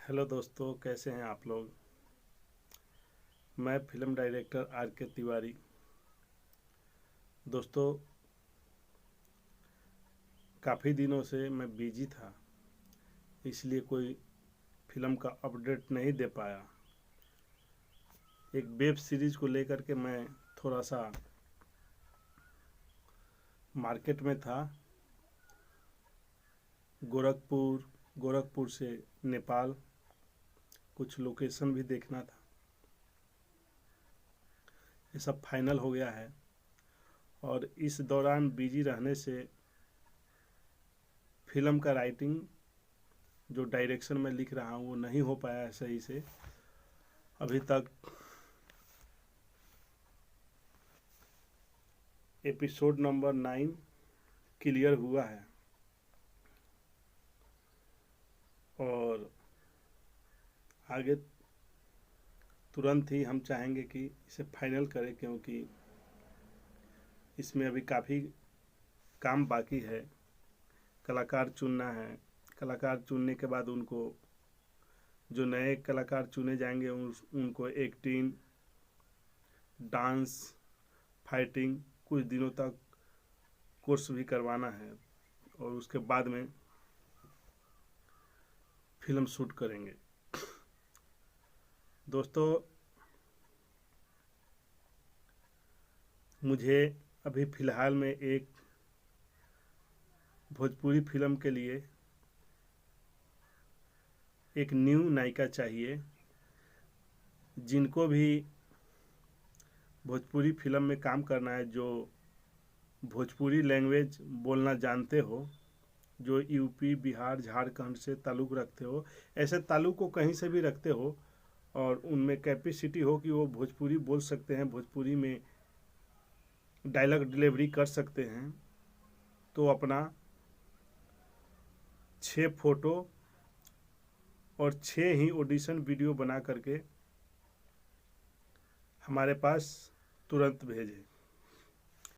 Hello दोस्तों, कैसे हैं आप लोग। मैं फिल्म डायरेक्टर आर के तिवारी। दोस्तों, काफ़ी दिनों से मैं बिजी था, इसलिए कोई फिल्म का अपडेट नहीं दे पाया। एक वेब सीरीज़ को लेकर के मैं थोड़ा सा मार्केट में था। गोरखपुर से नेपाल कुछ लोकेशन भी देखना था। ये सब फाइनल हो गया है और इस दौरान बिजी रहने से फिल्म का राइटिंग, जो डायरेक्शन में लिख रहा हूँ, वो नहीं हो पाया है सही से अभी तक। एपिसोड नंबर 9 क्लियर हुआ है और आगे तुरंत ही हम चाहेंगे कि इसे फाइनल करें, क्योंकि इसमें अभी काफ़ी काम बाकी है। कलाकार चुनना है। कलाकार चुनने के बाद उनको, जो नए कलाकार चुने जाएंगे, उनको एक्टिंग, डांस, फाइटिंग कुछ दिनों तक कोर्स भी करवाना है और उसके बाद में फिल्म शूट करेंगे। दोस्तों, मुझे अभी फ़िलहाल में एक भोजपुरी फिल्म के लिए एक न्यू नायिका चाहिए। जिनको भी भोजपुरी फिल्म में काम करना है, जो भोजपुरी लैंग्वेज बोलना जानते हो, जो यूपी, बिहार, झारखंड से ताल्लुक़ रखते हो, ऐसे ताल्लुक़ को कहीं से भी रखते हो और उनमें कैपेसिटी हो कि वो भोजपुरी बोल सकते हैं, भोजपुरी में डायलॉग डिलीवरी कर सकते हैं, तो अपना 6 फोटो और 6 ही ऑडिशन वीडियो बना करके हमारे पास तुरंत भेजें।